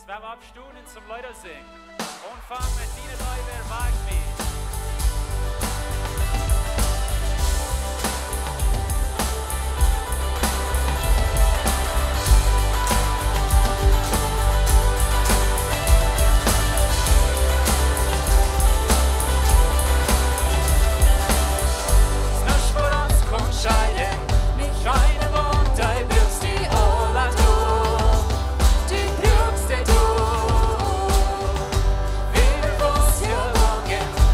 werden wir abstunden zum Leute singen. Und fangen mit deinen Leuten wagen wie. Du brukst det du, vill vås jag vågen.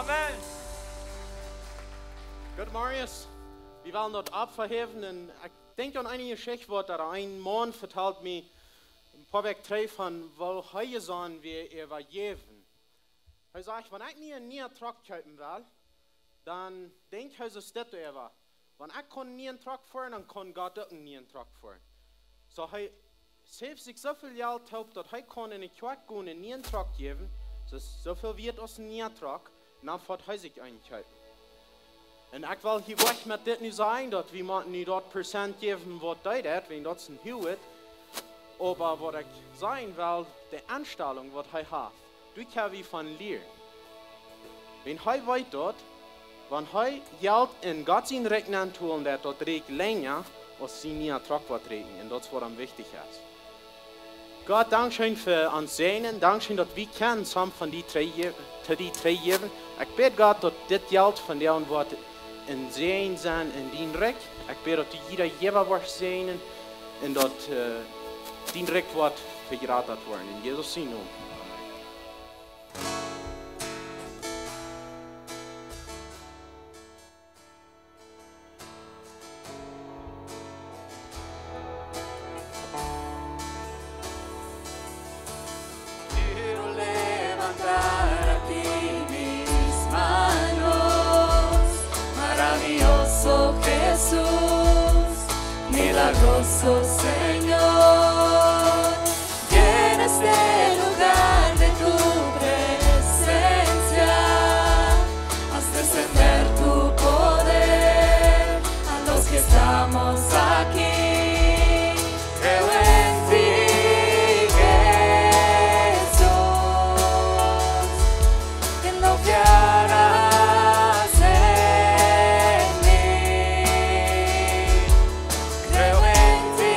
Amen. Gut, Marius. Wir wollen dort abverheben. Und ich denke an einige Geschichte, ein Mann vertelt mir ein paar Weg von, wo er sagen wir war jeden. Er sagt, wenn ich nie einen neuen Truck kaufen will, dann denkt er so steht er. Wenn ich nie einen Truck fahren, dann kann Gott auch nie einen Truck fahren. So er selbst sich so viel Geld hat, dass er kann in den Kjoakj gehen und einen neuen Truck geben, so viel wird aus einem neuen Truck, dann fährt er sich einkaufen. Und ich will hier weg mit dit nicht sagen, dass wir nicht dort Prozent geben, was das wenn das ein Hüt. Aber was ich sagen will, die Anstellung, was er hat, du kannst wie von lernen. Wenn er weiß dort, wenn er Geld in Gott sein Rechnen tun, der dort regt länger, als sie nie ein Trag wird regen. Und das ist, was am wichtig ist. Gott, Dankeschön für uns Sehnen, Dankeschön, dass wir kennen, zusammen von die drei Jahren. Ich bete Gott, dass das Geld von der Wort in Sehen sein, in den Reck. Ich bete, dass jeder Jever wird sehen und dass den Reck wird vergratet werden. In Jesus' Namen. Milagroso Señor, llena este lugar de tu presencia, haz descender tu poder a los que estamos aquí. Creo en ti, Jesús, en lo que harás en mí. Creo en ti.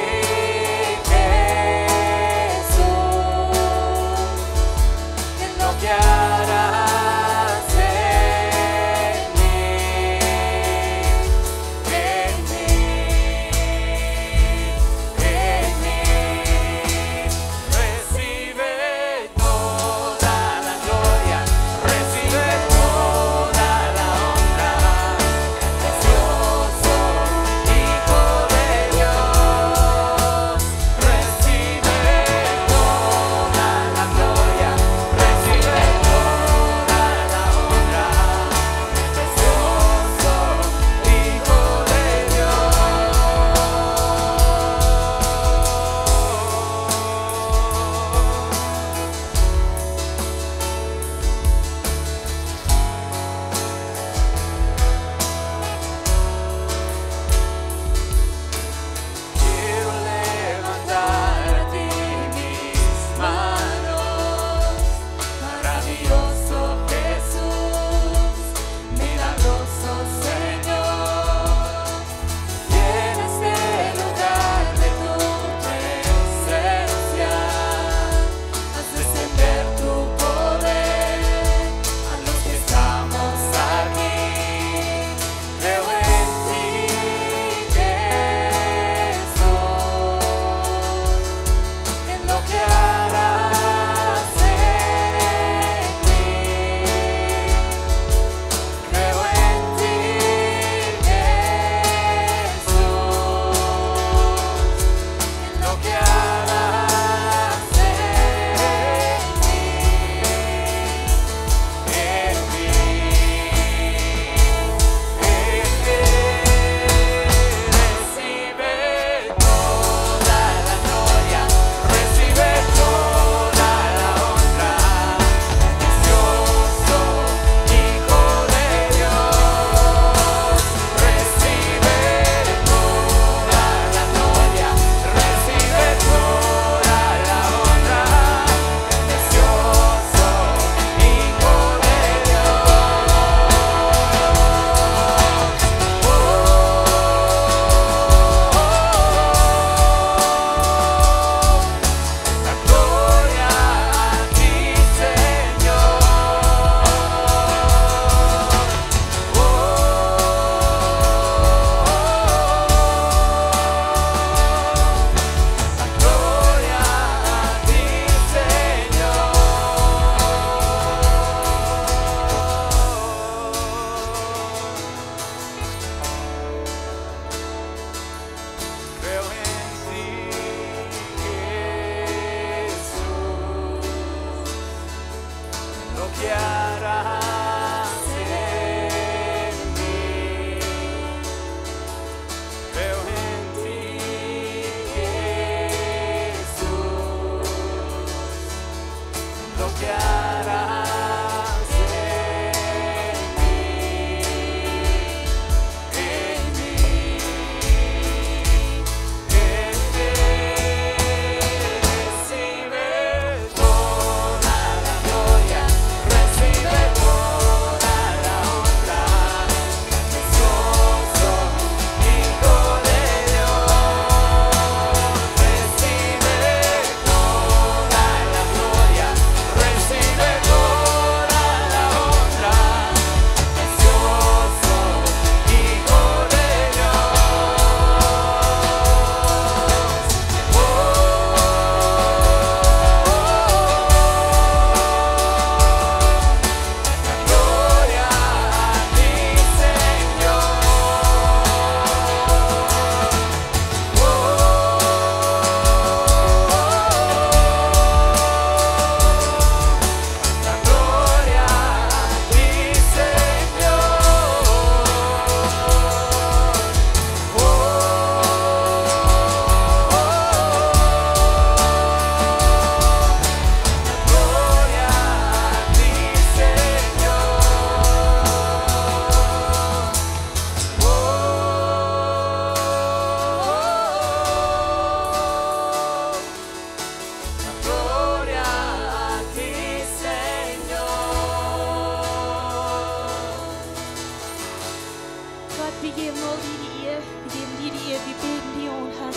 wir geben all die Ehe, wir geben dir die Ehe, wir beten dir an, Herr.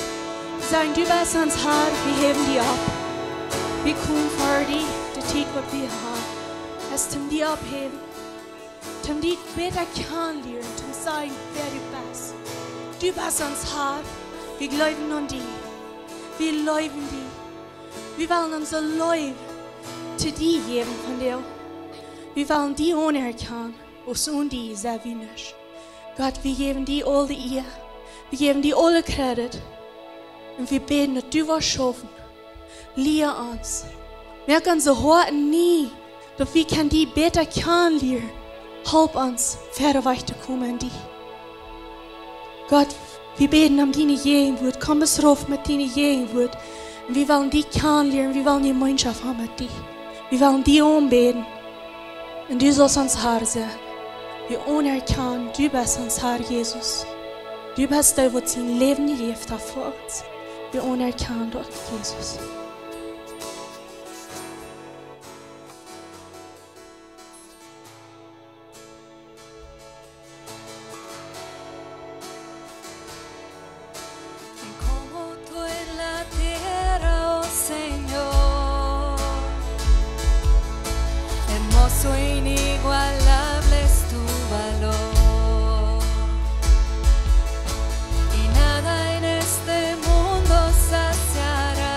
Wir sagen, du bist uns Herr, wir heben dir ab. Wir kommen vor dir, der Tag, was wir haben. Es zum dir abheben, zum dir besser kennenlernen, zum sagen, wer du bist. Du bist uns Herr, wir glauben an dich, wir lieben dich. Wir wollen unser Leben zu dir geben von dir. Wir wollen die anerkennen, was und die sehr wenig. Gott, wir geben dir alle Ehre, wir geben dir alle Kredit. Und wir beten, dass du was schaffen. Lehre uns. Wir können so heute nie, dass wir die besser kennenlernen. Help uns, weiter weiterkommen in dich. Gott, wir beten um deine Gegenwart. Komm es rauf mit deiner Gegenwart. Und wir wollen dich kennenlernen, wir wollen die Gemeinschaft haben mit dir. Wir wollen dich anbeten. Und du sollst uns Herr sein. Wir anerkennen, du bist uns Herr Jesus. Du bist der, der sein Leben gegeben hat für uns. Wir anerkennen dort, Jesus. Como tú en la tierra, oh Señor, hermoso e inigualable es tu valor, y nada en este mundo saciará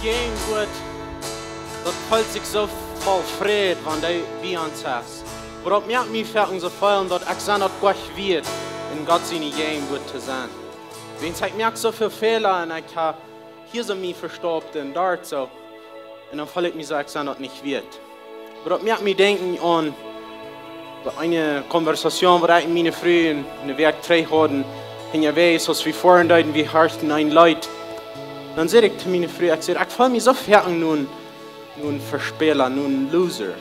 gehen wird, das fühlt sich so voll Fried, wenn du wie uns hast. Aber ob mir mich fällt so voll, dass ich so nicht gut wird, in Gott seine Gehen wird zu sein. Wenn ich merke so viele Fehler und ich habe hier so mich verstopft und dort so, und dann fühle ich mich so, ich so nicht wird. Aber ob mir mich denken an eine Konversation, wo ich meine Frühen in der Werk 3 hatten, in der Weise, als wir vorhin deuten, wie hart ein Leid. Dann sage ich zu meinen Frühen, ich fühle mich so fertig nun Verspieler, nun Loser.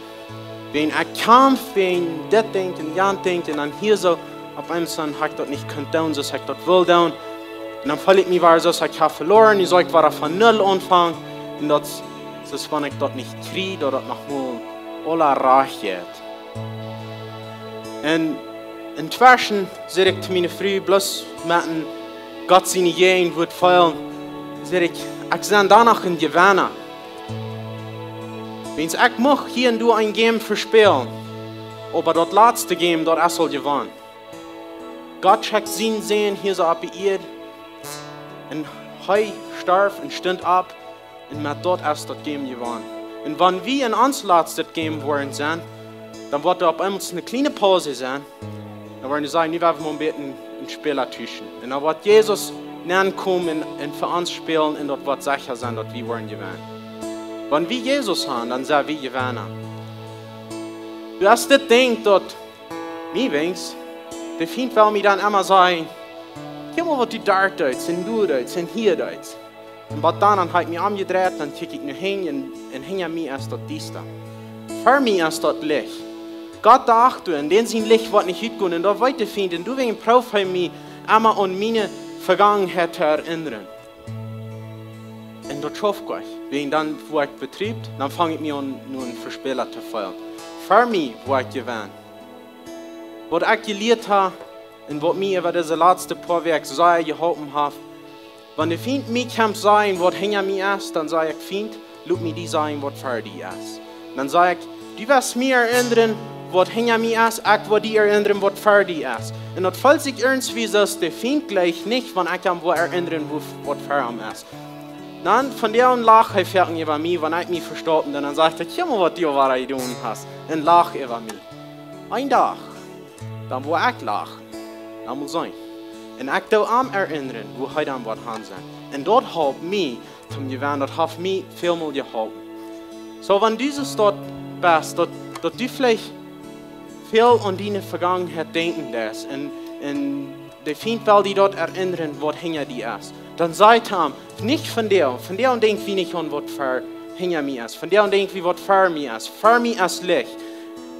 Wenn ich kämpfe, wenn das denkt und das denkt, und dann hier so, auf einmal habe ich das nicht down, so ich das will down. Und dann fühle ich mich so, ich habe verloren, ich soll von Null anfangen. Und das ist, wenn ich das nicht kriege, oder das noch mal alle reich geht. Und inzwischen sage ich zu meinen Frühen, bloß mit Gott seine Gehen wird fallen, sage ich sehe danach in Gewinner. Wenn ich mag hier und da ein Game verspielen, aber das letzte Game, das soll gewinnen. Gott checkt sein Sehen hier so ab wie ihr, und er starb und stand ab, und mit dort erst das Game gewonnen. Und wenn wir in uns letztes Game wollen sein, dann wird da auf einmal eine kleine Pause sein. Dann wollen wir sagen, wir werden mal ein bisschen ein Spieler tauschen. Und dann wird Jesus kommen und für uns spielen und dort wird sicher sein, dass wir wollen gewinnen. Wenn wir Jesus haben, dann sind wir Gewinner. Du hast das Ding, dass mir wenigstens, der Feind will mir dann immer sagen, guck mal, was du dort tust, und du tust, und hier tust. Und dann habe ich mich umgedreht, dann kicke ich nach hin und hinter mir ist das dies da. Für mich ist das Licht. Gott dachte, und den sein Licht wird nicht gut gehen, und da weiterfinden, und du wegen Prof mich immer an meine Vergangenheit zu erinnern. Und das schafft ich. Wenn dann, wo ich betrieb, dann fange ich mich an, nur einen Verspieler zu feiern. Für mich, wo ich gewinne. Was ich gelernt habe, und was mir über diese letzten paar Werke sehr geholfen hat, wenn der Feind mich kann sagen, was hinter mir ist, dann sage ich, Feind, lass mich die sagen, was für dich ist. Dann sage ich, du wirst mir erinnern, was hinter mir ist, ich will dir erinnern, was für dich ist. Und das fühlt sich irgendwie so, dass der Feind gleich nicht, wenn ich ihm erinnern, was für ihn ist. Dann von der und lach er fertig über mich, wenn ich mich verstorben bin, dann sagt er, guck mal, was du getan hast. Und lach über mich. Ein Tag, dann wo ich lach, dann muss sein. Und ich darf am erinnern, wo er dann wird sein. Und dort hat mich zum Gewinnen, das hat mich viel mehr geholfen. So, wenn du dort bist, dass du vielleicht viel an deine Vergangenheit denken lässt, und der Feind will dich dort erinnern, was hinter dir ist. Dann sagt er, nicht von der und denk wie nicht an, was für hinter mir ist, von der und denk wie was für mir ist Licht.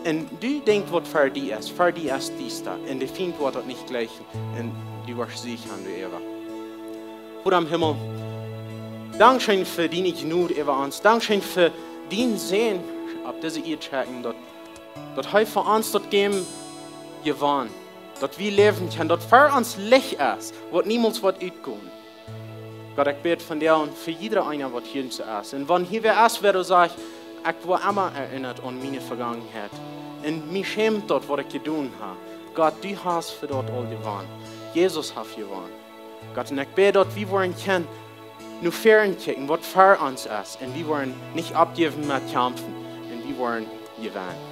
Und du denkst, was für die ist dies da. Und der Feind wird das nicht gleichen. Und du wirst sicher an du Eva. Gott am Himmel, Dankeschön für deine Gnade über uns. Dankeschön für dein Sehen, ab diese ihr checken, dass heute für uns das Game gewonnen, dass wir leben können, dass für uns Licht ist, was niemals wird ausgehen. Gott, ich bete von dir und für jeder einer, was hier zu ist. Und wenn hier wer ist, wer du sagst, ich war immer erinnert an meine Vergangenheit. Und mich schämt dort, was ich getan habe. Gott, du hast für dort all gewonnen. Jesus hat gewonnen. Gott, und ich bete dort, wir wollen können, nur fern kicken, was für uns ist. Und wir wollen nicht abgeben mit kämpfen. Und wir wollen gewinnen.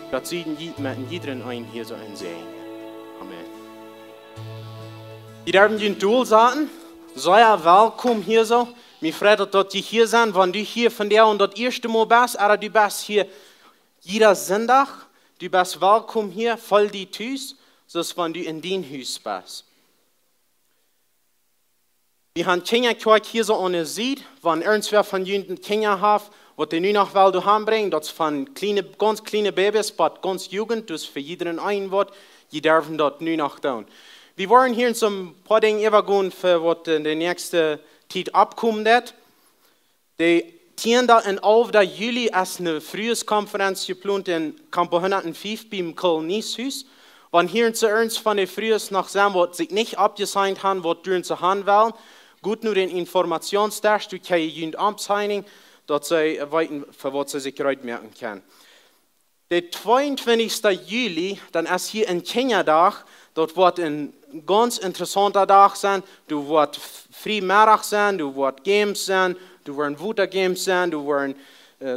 Gott, sieht mit jedem einen hier so ein Segen. Amen. Die dürfen den Stuhl sagen, sei ja willkommen hier so. Mir freut, dass die hier sind, wenn du hier von der und das erste Mal bist, aber du bist hier jeder Sonntag, du bist willkommen hier, voll die Tüß, so wenn du in den Haus bist. Wir haben Kjoakj hier so ohne Sied, wenn irgendwer von Jünden Kinder hat, was die nur noch will, du heimbringen, das von ganz kleine Babys bis ganz Jugend, das für jeden ein Wort, die dürfen dort nur noch tun. Wir wollen hier so ein paar Dinge übergehen, für was in der nächsten Zeit abkommen wird. Die 10. und 11. Juli ist eine Frühjahrskonferenz geplant in Campo 105 beim Kolonieshaus. Wenn hier zu uns von den Frühjahrs noch sehen, was sich nicht abgesigned haben, was durch zu haben wollen, gut nur den Informationstest, du kannst Jugendamt signing, dass sie weiten, für was sie sich gerade merken können. Der 22. Juli, dann ist hier in Kenia da, dort wird ein ganz interessanter Tag sein. Du wird Freitag sein, du wird Games sein, du werden Wutter Games sein, du werden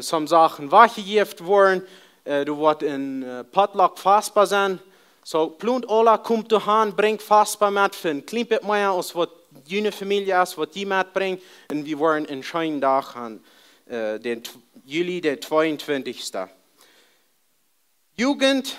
some Sachen wachgegeben worden, du wird in Potluck fassbar sein. So, plunt alla kommt du han, bringt fassbar mit für ein kleines mehr, als was jene Familie ist, was die mitbringt. Und wir wollen einen schönen Tag haben, den Juli, der 22. Jugend,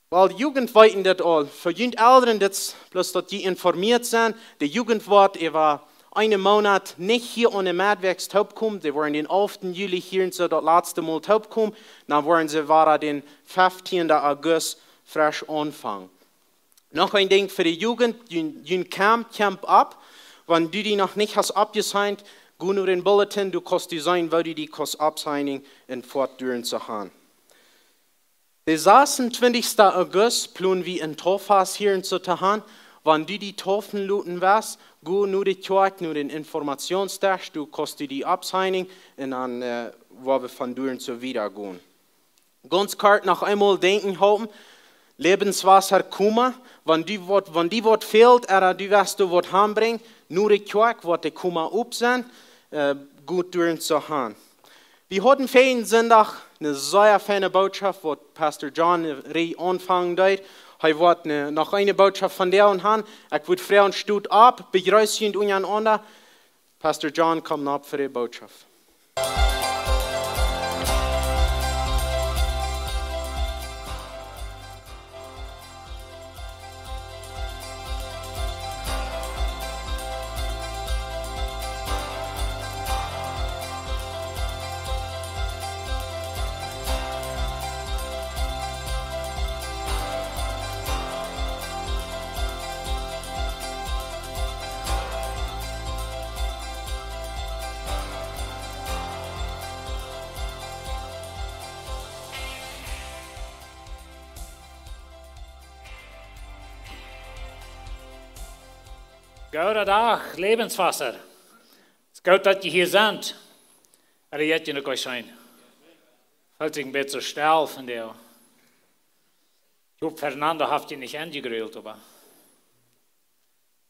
weil Jugend weiten das all. Für die Älteren, das bloß, dass die informiert sind, die Jugend wird über einen Monat nicht hier ohne Medwerks taub kommen. Die wollen den 11. Juli hier so das letzte Mal taub kommen. Dann wollen sie den 15. August frisch anfangen. Noch ein Ding für die Jugend, die Camp ab. Wenn du die noch nicht hast abgesigned, geh nur in den Bulletin, du kannst die sein, wo du die kannst absignen und fortdauern zu haben. Der 26. August planen wir in Tofas hier in Sotahan. Wenn du die Tofen looten wirst, geh nur die Kjoakj, nur den Informationstest, du kannst die absignen und dann wollen wir von dort so wieder gehen. Ganz kurz noch einmal denken haben, Lebenswasser kommen, wenn die was fehlt, oder du wirst du was heimbringen, nur die Kjoakj wird die kommen up sein, gut durch zu haben. Wir hatten feinen Sonntag eine sehr feine Botschaft, wo Pastor John anfangen wird. Er wird noch eine Botschaft von der und haben. Ich würde Frauen stut ab, begrüßen und einander. Pastor John kommt ab für die Botschaft. Guten Tag, Lebenswasser. Es ist gut, dass ihr hier seid. Aber jetzt noch euch sein. Fühlt sich ein bisschen still von dir. Ich hoffe, Fernando habt ihr nicht angegrillt, aber.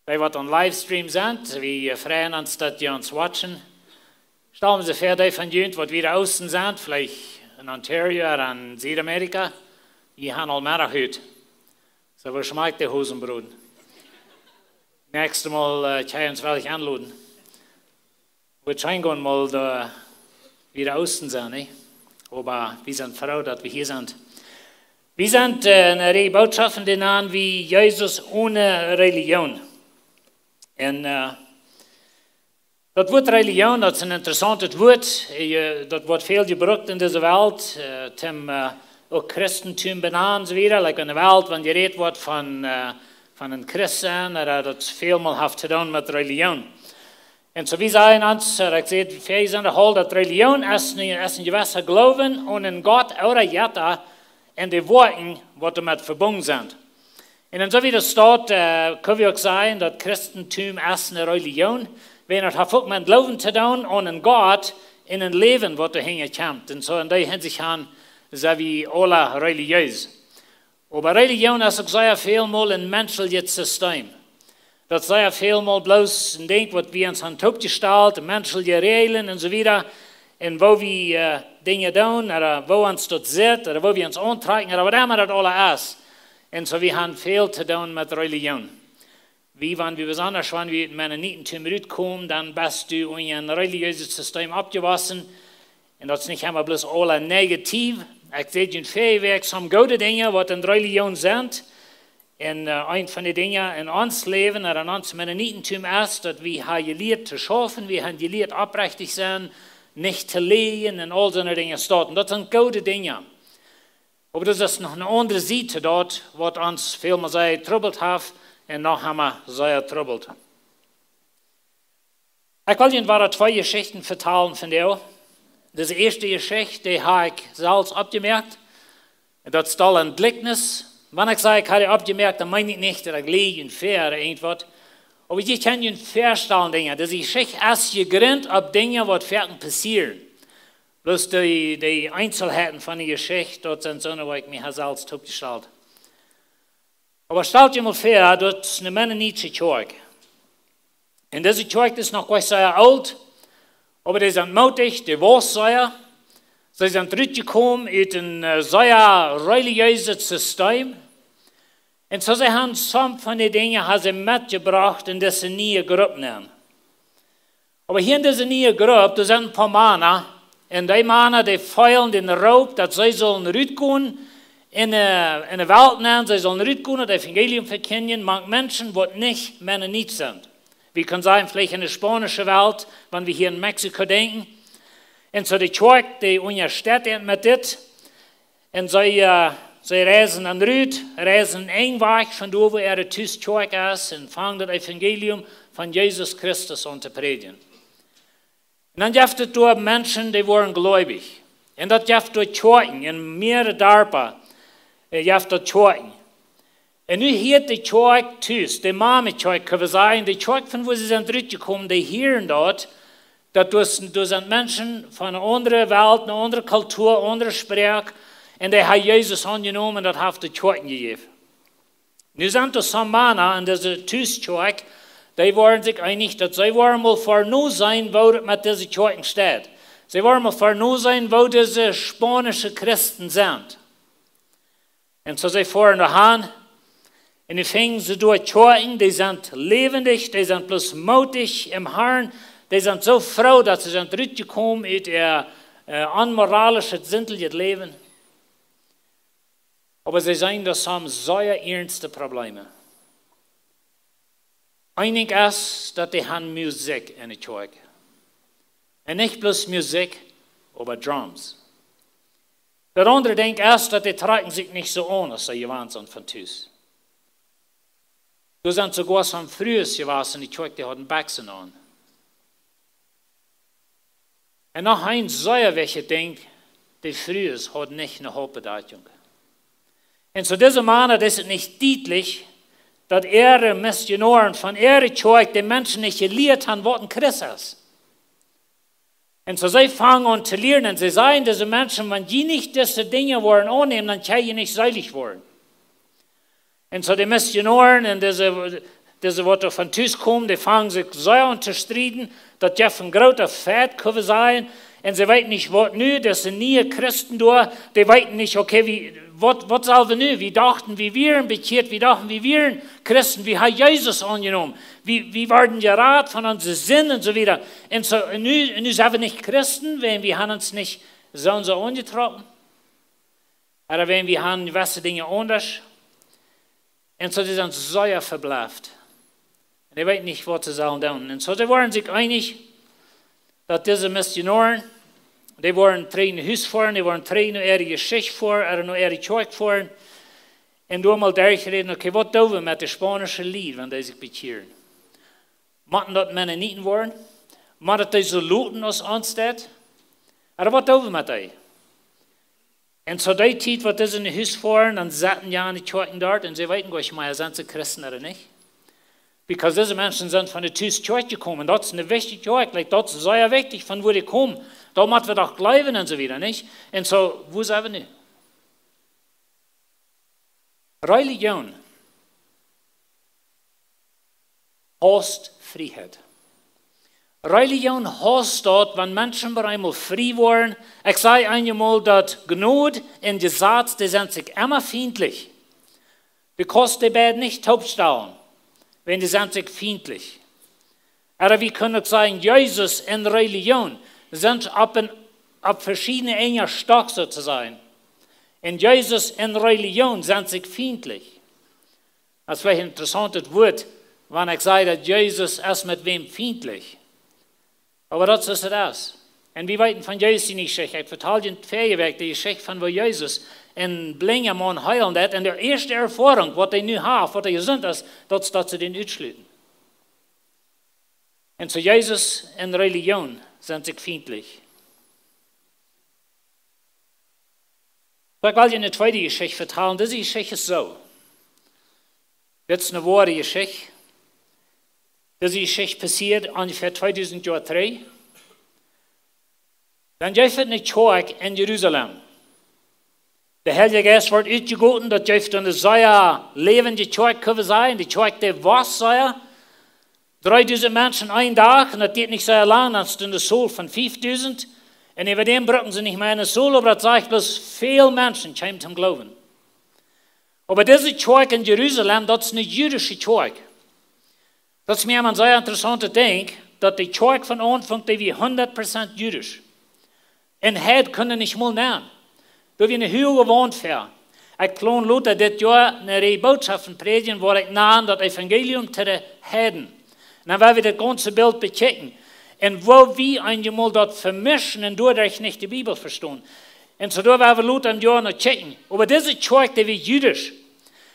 Bei was on Livestream sind, wir freuen uns, dass ihr uns watchen. Stellen Sie vor, die von euch, die wieder außen sind, vielleicht in Ontario oder in Südamerika, die haben allmählich heute. So, wo schmeckt der Hosenbrot? Nächstes Mal kann ich uns wirklich anladen. Wir schauen mal da wieder außen sein, ne? Aber wir sind froh, dass wir hier sind. Wir sind eine Botschaft in den Namen wie Jesus ohne Religion. Und das Wort Religion, das ist ein interessantes Wort. Das wird viel gebraucht in dieser Welt. Auch Christentum benannt und so wieder. Like in der Welt, wenn geredet wird von einem Christen, oder das vielmal hat zu tun mit Religion. Und so wie sagen uns, ich sehe, wir sind dass Religion ist ein gewisser Glauben und in Gott oder Jetta in die Worten, die damit verbunden sind. Und so wie das steht, können wir auch sagen, dass Christentum ist eine Religion, wenn es auch mit Glauben zu tun und in Gott in ein Leben, das dahinter kommt. Und so in der Hinsicht haben, sind wir alle religiös. Aber Religion ist auch sehr viel mal ein menschliches System. Das ist sehr viel mal bloß ein Ding, was wir uns an den gestellt, menschliche Regeln und so weiter, und wo wir Dinge tun, oder wo uns dort sitzt, oder wo wir uns antreiben, oder was immer das alles ist. Und so wir haben viel zu tun mit Religion. Wie wenn wir besonders, wenn wir in meinen Nietentum kommen, dann bist du in ein religiöses System abgewaschen. Und das ist nicht immer bloß alle negativ. Ich sehe in vielen Werken gute Dinge, die in Religion sind. Und ein von den Dingen in uns Leben oder in uns Mennonitentum ist, dass wir haben gelehrt zu schaffen, wir haben gelehrt aufrichtig sein, nicht zu lehen und all solche Dinge steht. Und das sind gute Dinge. Aber das ist noch eine andere Seite dort, was uns vielmal sehr troubled hat und noch haben wir sehr troubled. Ich will Ihnen zwei Geschichten vertellen von dir. Das erste Geschichte, die habe ich selbst abgemerkt. Das ist ein Gleichnis. Wenn ich sage, ich habe abgemerkt, dann meine ich nicht, dass ich liege und fair oder irgendwas. Aber ich kann Ihnen feststellen, Dinge, dass die Geschichte ist gegründet auf Dinge, die werden passieren. Bloß die Einzelheiten von der Geschichte, dort sind so, wo ich mich selbst aufgestellt. Aber stellt dir mal vor, das ist eine mennonitische Kjoakj. Und diese Kjoakj ist noch gleich sehr alt, aber die sind mutig, die wissen, sie sind zurückgekommen in ein sehr religiöses System. Und so sie haben some von den Dingen haben sie mitgebracht in diese neue Gruppe. Aber hier in dieser neuen Gruppe, da sind ein paar Männer, und die Männer, die feilen den Raub, dass sie sollen rausgehen in eine Welt nehmen, sie sollen rausgehen und das Evangelium verkündigen, manche Menschen, die nicht Mennonit sind. Wir können sagen, vielleicht in der spanischen Welt, wenn wir hier in Mexiko denken. Und so die Kjoakj, die unterstützen mit das, und sie reisen an Rüd, reisen einen Weg von da, wo Tüß Kjoakj ist, und fangen das Evangelium von Jesus Christus an zu predigen. Und dann gibt es dort Menschen, die waren gläubig. Und das gibt es dort Kjoakj, in mehreren Dörfern gibt es dort Kjoakj. Und nu hier die Kjoakj Tüß, die Mame-Kjoakj, können wir sagen, die Kjoakj, von wo sie sind zurückgekommen, die hören dort, dass das sind Menschen von einer anderen Welt, einer anderen Kultur, einer anderen Sprache, und die haben Jesus angenommen und das hat die Kjoakj gegeben. Nu sind das some Männer, und diese Tüß-Kjoakj, die waren sich einig, dass sie waren mal vernu sein, wo das mit dieser Kjoakj steht. Sie waren mal vernu sein, wo diese spanischen Christen sind. Und so sie fahren dahin, und die fingen sie durch Kjoakj, die sind lebendig, die sind bloß mutig im Herrn, die sind so froh, dass sie sind zurückgekommen in ihr unmoralisches, sinnliches Leben. Aber sie sagen, das haben sehr ernste Probleme. Einig ist, dass die haben Musik in der Kjoakj. Und nicht bloß Musik, aber Drums. Der andere denkt erst, dass die tragen sich nicht so an, als sie gewohnt sind von Tüß. Du sind sogar so frühes gewesen, die Kjoakj, die hatten Baxen an. Und noch ein Säuer, welcher denkt, die frühes hat nicht eine Hauptbedeutung. Und so diese Männer, das ist nicht deutlich, dass ihre Missionaren von ihrer Kjoakj den Menschen nicht gelehrt haben, was ein Christ ist. Und so sie fangen an zu lernen, und sie sagen, diese Menschen, wenn die nicht diese Dinge wollen annehmen, dann können die nicht seilig werden. Und so die Missionaren und diese was von Tüß kommen, die fangen sich sehr an zu streiten, dass die von großer Fett können sein, und sie wissen nicht, was nu, das sind nie Christen da, die wissen nicht, okay, was sollen wir nu? Wie dachten wir bekehrt, wie dachten wir Christen, wie haben Jesus angenommen, wie werden gerat von unseren Sinn und so weiter. Und so, nu sind wir nicht Christen, wenn wir haben uns nicht so und so angetroffen, oder wenn wir haben gewisse Dinge anders. Und so, die sind sehr verblasst. Die wissen nicht, was sie sollen tun. Und so, sie waren sich einig, dass diese Missionaren, die waren trainen Hus fahren, die waren trainen ihre Geschichte vor, oder nur ihre Kjoakj fahren. Und du mal durchreden, okay, was tun wir mit dem spanischen Lied, wenn die sich bekehren? Mochten das Mennoniten waren? Mochten die so looten als ansteht? Oder was tun wir mit denen? Und so die Zeit, was die in den Hus fahren, dann saßen ja die Kjoakj dort, und sie wissen gar nicht mehr, sind sie Christen oder nicht? Weil diese Menschen sind von der Tüß Kjoakj gekommen. Das ist eine wichtige Kjoakj. Das ist sehr wichtig, von wo die kommen. Da müssen wir doch glauben und so wieder, nicht? Und so, wo sind wir nun? Religion heißt Freiheit. Religion heißt dort, wenn Menschen einmal frei waren. Ich sage einmal, dass Gnade und Gesetz, die sind sich immer feindlich. Du kannst die beiden nicht taubstellen, wenn die sind sich feindlich. Aber wir können auch sagen, Jesus und Religion sind ab verschiedene enger Stock sozusagen. Und Jesus und Religion sind sich feindlich. Das ist vielleicht ein interessantes Wort, wenn ich sage, dass Jesus ist mit wem feindlich. Aber das ist es. Und wir wissen von Jesus die Geschichte. Ich verteile den Ferienweg, die Geschichte von wo Jesus in Blingermann heilen hat. Und die erste Erfahrung, was er nu hat, was er gesund ist, das ist, dass sie den ausschließen. Und so Jesus und Religion sind sich feindlich. Ich will Ihnen eine zweite Geschichte vertellen. Diese Geschichte ist so. Das ist eine wahre Geschichte. Diese Geschichte passiert ungefähr 2003. Dann gibt es eine Kjoakj in Jerusalem. Der Heilige Geist wordt uitgegoten, dat juist een zeer levende kerk kunnen zijn, die kerk die was zeer. 3000 Menschen een dag, en dat geht nicht sehr lang, dann ist eine Soul von 5000. Und über dem brücken sie nicht mehr eine Soul, aber das sagt bloß, viele Menschen kommen zum Glauben. Aber diese Kerk in Jerusalem, das ist eine jüdische Kerk. Das ist mir ein sehr interessantes Ding, dass die Kerk von Anfang an wie 100% jüdisch. Und heute können nicht mal nehmen. Da wir eine Höhe gewohnt werden. Ich plan Luther das Jahr eine Botschaft predigen, wo ich nahe das Evangelium zu den Heiden. Und dann werden wir das ganze Bild bechecken. Und wo wir einmal dort vermischen und dadurch nicht die Bibel verstehen. Und so da werden wir Luther im Jahr noch checken. Aber diese Kerk, die wird jüdisch.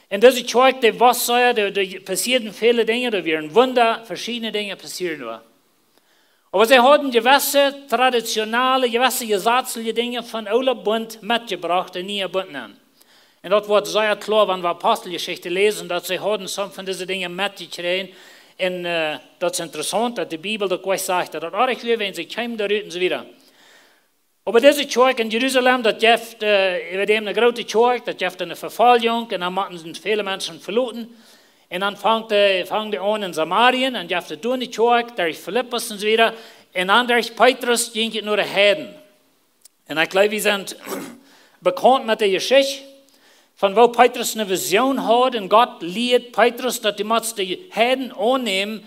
Und diese Kerk, die was sei, da passieren viele Dinge, da werden Wunder, verschiedene Dinge passieren nur. Aber sie haben gewisse traditionelle, gewisse gesetzliche Dinge von allen Bund mitgebracht und nie Bund nennen. Und das wird sehr klar, wenn wir Apostelgeschichte lesen, dass sie haben some von diesen Dingen mitgekriegt. Und das ist interessant, dass die Bibel das gleich sagt, dass das auch wäre, wenn sie kommen, da rüten sie wieder. Aber diese Kerk in Jerusalem, das gibt über dem eine große Kerk, das gibt eine Verfolgung, und dann machen sie viele Menschen verloren. Und dann fangen die an in Samarien, und gibt es eine Kerk, durch Philippus und so wieder. Und dann durch Petrus ging es nur die Heiden. Und ich glaube, wir sind bekannt mit der Geschichte, von wo Petrus eine Vision hat, und Gott lehrt Petrus, dass die Heiden annehmen.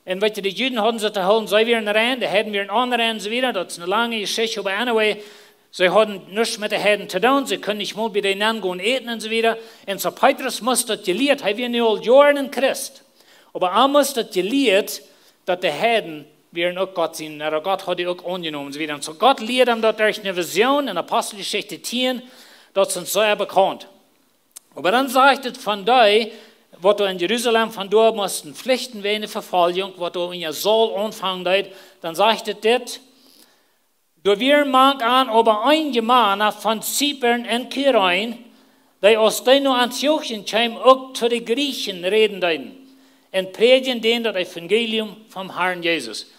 Und weil die Juden hatten sie zu holen, sie wären rein, die Heiden wären andere und so wieder. Das ist eine lange Geschichte, aber anyway, sie hatten nichts mit den Heiden zu tun, sie können nicht mal bei denen gehen eten und so wieder. Und so Petrus muss das gelehrt, er wäre nicht all Jahren ein Christ. Aber er muss das gelehrt, dass die Heiden wären auch Gott sein, oder Gott hat die auch angenommen und so wieder. Und so Gott lehrt ihm dort durch eine Vision, in Apostelgeschichte 10, das sind sehr bekannt. Aber dann sagt es von da, was du in Jerusalem von da mussten Pflichten wegen der Verfolgung, was du in ihr Soll anfangen, dann sagt es das, du wir mag an, aber ein Mann von Zypern und Kjoakj, die aus deiner Antiochien kamen, auch zu den Griechen reden und predigen denen das Evangelium vom Herrn Jesus.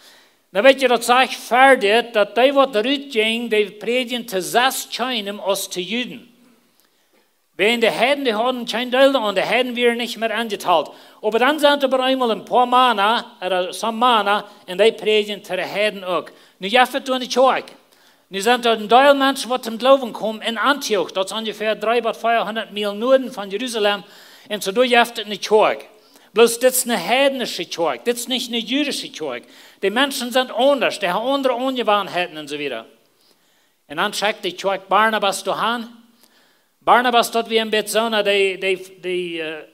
Dann wird ihr das sagt, fertig, dass die, was rausgingen, die predigen zu 6 keinem aus den Juden. Wenn die Heiden, die hatten kein Teil und die Heiden wären nicht mehr angeteilt. Aber dann sind aber einmal ein paar Männer, oder so Männer, und die predigen zu den Heiden auch. Nun jeffet du in die Kerk. Nun sind da ein Teil Menschen, die zum Glauben kommen in Antioch. Das ist ungefähr 300-400 Meilen Norden von Jerusalem. Und so du jeffet in die Kerk. Bloß das ist eine heidnische Kerk, das ist nicht eine jüdische Kerk. Die Menschen sind anders, die haben andere Ungewohnheiten und so weiter. Und dann schickt die Kerk Barnabas dahin. Barnabas dort wie ein Betzoner, die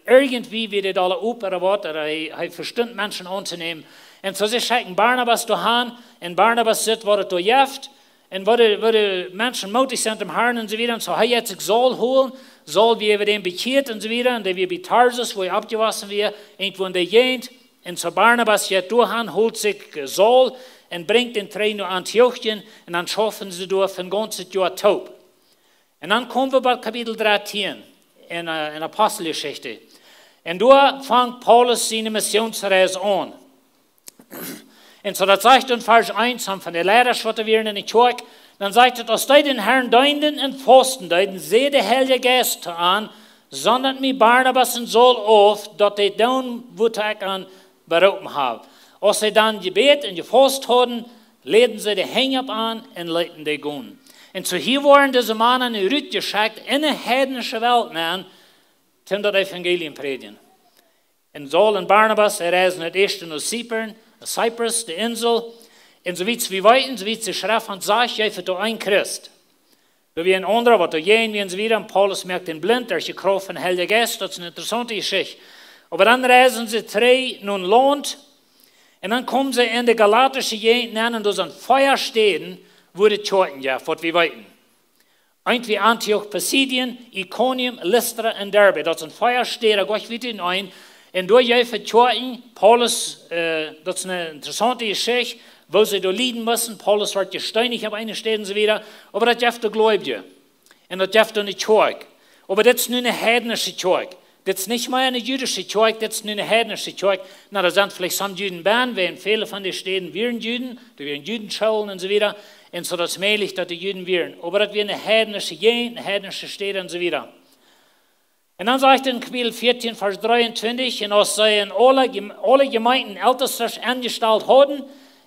irgendwie wie die alle Opera wird, oder er versteht Menschen anzunehmen. Und so sie schicken Barnabas dahin, und Barnabas sieht, was er da jeft, und wo die Menschen mutig sind im Herrn und so weiter. Und so er jetzt sich Saul holen, Saul wie über den bekehrt und so weiter, und der wie bei Tarsus, wo er abgewassen wird, irgendwo in der Gegend. Und so Barnabas jetzt dahin, holt sich Saul und bringt den Train nach Antiochien, und dann schaffen sie durch ein ganzes Jahr taub. Und dann kommen wir bei Kapitel 13 in Apostelgeschichte. Und da fängt Paulus seine Missionsreise an. Und so das sagt in Vers 1 von der Leiterschaft in der Kerk, dann sagt es, aus den Herrn deinden und Fasten deuten, sehe der Heilige Geist an, sondern mir Barnabas und Saul auf, dass die dann, wo ich an berufen habe. Als sie dann gebet und gefasst haben, leiten sie die Hänge an und leiten die gehen. Und so hier waren diese Männer rütgeschickt in eine heidnische Welt, um das Evangelium predigen. Und Saul und Barnabas reisen das erste nach Cyprus, die Insel. Und so wie es wie weiten, so wie es die Schrift und sagt, ja, für du ein Christ. Da wie ein anderer, was da gehen wir uns wieder, und Paulus merkt den Blind, durch die Kraft von Heiliger Geist, das ist eine interessante Geschichte. Aber dann reisen sie 3 nun Land, und dann kommen sie in die galatische Gegend, und da sind Feuerstädten, wo die Kerken ja, was wir weiten. Irgendwie Antioch, Pisidien, Iconium, Lystra und Derbe. Das sind Feuerstädte, Gott wird ihnen ein. Und durch die Kerken, Paulus, das ist eine interessante Geschichte, wo sie da leiden müssen. Paulus wird gesteinigt, aber eine Städte und so wieder. Aber das gibt die Gläubige. Und das gibt eine Kerk. Aber das ist nur eine heidnische Kerk. Das ist nicht mehr eine jüdische Kjoakj, das ist nur eine heidnische Kjoakj. Na, da sind vielleicht some Juden bei, weil viele von den Städten wären Juden, da wären Judenschulen und so weiter. Und so das ist möglich, dass die Juden wären. Aber das wäre eine heidnische Gegend, eine heidnische Städte und so weiter. Und dann sagt er in Kapitel 14, Vers 23, und als sie in alle Gemeinden ältesters angestellt haben,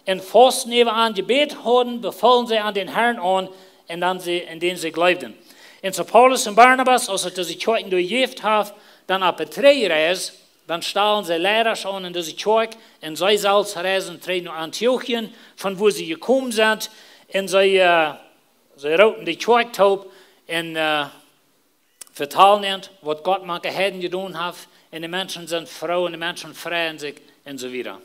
und fast nebenan Gebet haben, befallen sie an den Herrn an, in den sie glaubten. Und so Paulus und Barnabas, als sie diese Kjoakj durchlebt haben, dann ab der Reise, dann stellen sie Lehrer an in diese Kjoakj, und sie selbst reisen nach Antiochien, von wo sie gekommen sind, und sie roten die Kjoakj taub, und vertalen, was Gott mit den Heiden getan hat, und die Menschen sind froh, und die Menschen freuen sich, und so weiter.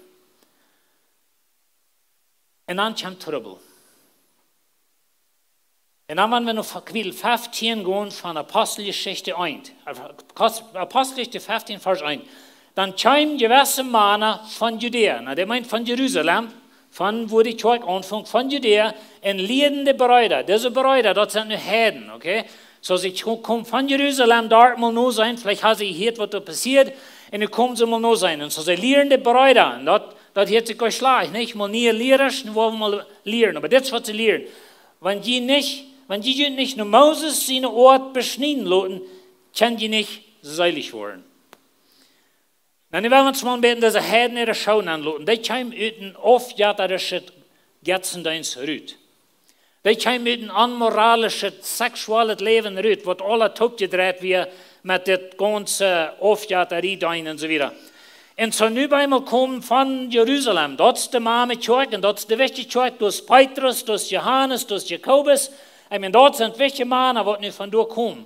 Und dann kommt Trouble. Und dann, wenn wir noch Kapitel 15 gehen von Apostelgeschichte 1, Apostelgeschichte 15, Vers 1, dann kamen gewisse Männer von Judäa, na, der meint von Jerusalem, von wo die Kjoakj anfängt, von Judäa, und leidende Brüder. Diese Brüder, das sind nur Heiden, okay? So, sie kommen von Jerusalem, dort mal noch sein, vielleicht haben sie gehört, was da passiert, und dann kommen sie mal noch sein. Und so, sie lehrende Brüder, und das hat sich geschlagen, nicht? Mal nie lehrerisch, nur wollen wir mal lehren. Aber das ist, was sie lehren. Wenn die nicht nur Moses seine Ort beschneiden lassen, können die nicht seilig werden. Dann wollen wir uns mal beten, dass sie Heiden ihre Schauen anlassen. Die kommen mit einem aufjährischen Götzendienst rüt. Die kommen mit einem unmoralischen sexuellen Leben rüt, was alle topgedreht wird mit der ganzen Aufjährerei und so weiter. Und so nu einmal kommen von Jerusalem, dort ist die Mama Kjoakj, und dort ist die wichtige Kjoakj, das ist Petrus, das ist Johannes, das ist Jakobus. Ich meine, dort sind wichtige Männer, die nicht von dort kommen.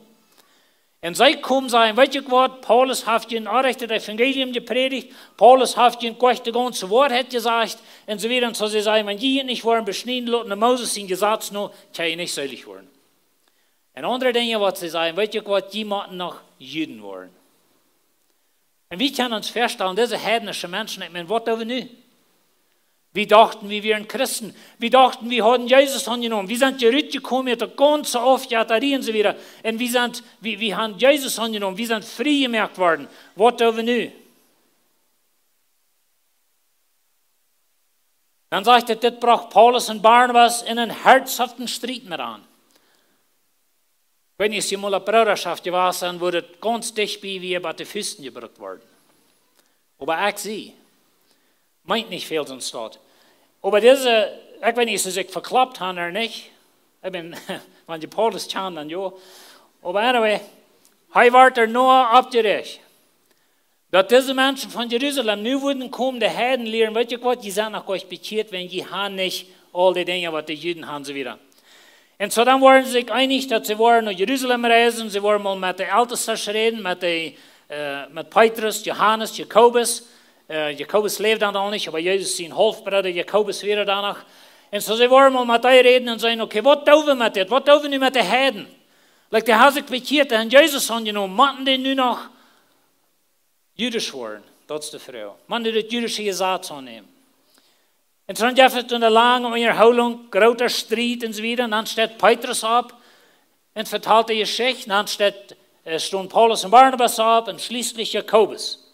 Und sie kommen, sagen, weißt du was, Paulus hat ihnen auch das Evangelium gepredigt, Paulus hat ihnen gleich das ganze Wort hat gesagt, und so weiter. Und so sie sagen, wenn die nicht wollen beschneiden, lassen Moses ihnen gesagt, no, kann ich nicht selig werden. Und andere Dinge, was sie sagen, weißt du was, die müssen noch Juden werden. Und wir können uns feststellen, diese heidnischen Menschen, ich meine, was tun wir nun? Wir dachten, wir wären Christen. Wir dachten, wir hatten Jesus angenommen. Wir sind zurückgekommen mit der ganzen Aufjährerei und so weiter. Und wir haben Jesus angenommen. Wir sind frei gemerkt worden. Was tun wir nun? Dann sagt er, das braucht Paulus und Barnabas in einen herzhaften Streit mit an. Wenn ich mal eine Bruderschaft gewesen bin, wurde ganz dicht bei wie bei den Füßen gebrückt worden. Aber ich sie. Meint nicht viel sonst dort. Aber diese, ich weiß nicht, ob sie sich verklappt haben oder nicht. Ich bin, wenn die Paulus kann, dann ja. Aber anyway, er war nur abgerecht. Dass diese Menschen von Jerusalem nur würden kommen, die Heiden lehren, weißt du was, die sind noch euch bekehrt, wenn die haben nicht all die Dinge, was die Juden haben, so wieder. Und so dann waren sie sich einig, dass sie waren nach Jerusalem reisen, sie waren mal mit den Ältesten reden, mit Petrus, Johannes, Jakobus. Jakobus lebt dann auch nicht, aber Jesus sein Halbbruder, Jakobus wäre danach. Und so sie waren mal mit denen reden und sagen, okay, was tun wir mit das? Was tun wir mit den Heiden? Like, die haben sich bekehrt, die haben Jesus angenommen, machen die nur noch jüdisch werden? Das ist die Frau. Man die das jüdische Gesetz annehmen. Und dann gibt es eine lange Unterhaltung, großer Streit und so weiter. Und dann steht Petrus ab und verteilt die Geschichte. Dann stehen Paulus und Barnabas ab und schließlich Jakobus.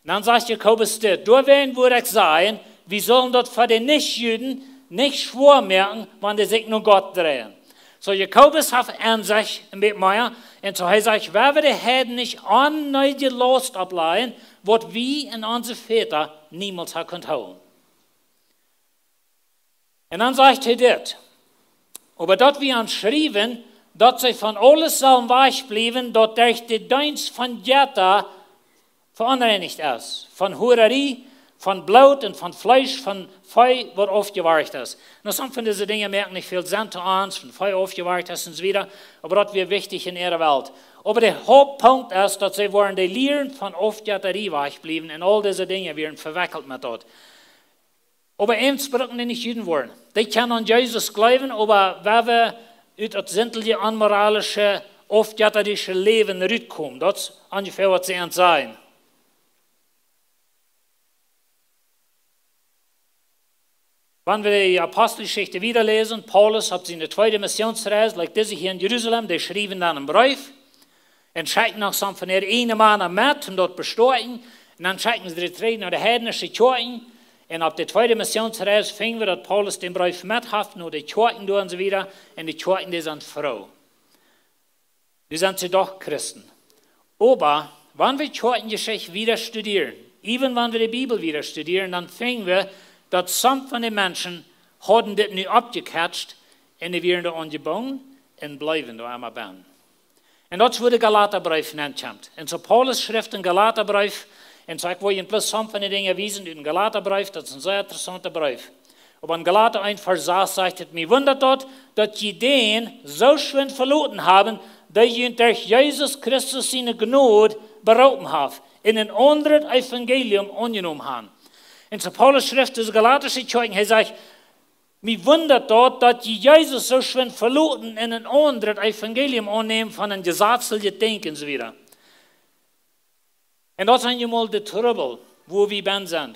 Und dann sagt Jakobus, durch wen würde ich sagen, wir sollen dort für die Nichtjüden nicht schwor merken, wenn die sich nur Gott drehen. So Jakobus hat an sich mit mir, und so er sagt, wer wir die Heiden nicht unnötige Last ableihen, was wir und unsere Väter niemals haben holen. Und dann sagt er das. Aber dort wir an schrieben, dass sie von alles sollen weich blieben, dort durch die Dienst von Jetta verunreinigt ist. Von Hurerie, von Blut und von Fleisch, von Feuer, was aufgeweicht ist. Und some von diesen Dingen merken nicht viel Sinn zu uns, von Feuer aufgeweicht ist und so weiter, aber das wäre wichtig in ihrer Welt. Aber der Hauptpunkt ist, dass sie waren die Lehren von Aufjährerei weich blieben und all diese Dinge werden verwickelt mit dort. Aber eins brauchen die nicht Juden worden. Die können an Jesus glauben, aber wenn wir aus das sämtliche unmoralische, aufjährliche Leben rauskommen, das ist ungefähr, was sie uns sagen. Wenn wir die Apostelgeschichte wieder lesen, Paulus hat seine zweite Missionsreise, like diese hier in Jerusalem, die schrieben dann einen Brief. En schicken nog som van de ene mannen met om dat bestoten. En dan schicken ze de twee naar de heidnische Kjoakj. En op de tweede missionsreis vingen we dat Paulus den brief met had, naar de Kjoakj doen ze weer. En de Kjoakj die zijn vrouw. Die zijn ze doch Christen. Aber, wenn wir Kjoakj-Geschichte wieder studieren, even wenn wir die Bibel wieder studieren, dann vingen we dat some van de mensen hadden dit nu opgecatcht en die werden er ongebangen en blijven er allemaal bij. En dat is hoe de Galaterbrief nennt. En zo Paulus schrijft een Galaterbrief. En zo ik wil je plus some van de dingen wijzen uit een Galaterbrief. Dat is een zeer interessante brief. Op een Galater 1 vers 6 zegt het, mij wundert dat je den zo schwind verloren hebben, dat je durch Jezus Christus zijn genade beroepen hebt. In een ander evangelium ongenomen hebben. En zo Paulus schrijft dus Galatische Kjoakj, hij zegt, mij wundert dat je Jezus zo schwind verloren in een ander evangelium aanneemt van een gezatzelijke denken en zo weer. En dat zijn eenmaal de trouble, waar we ben zijn.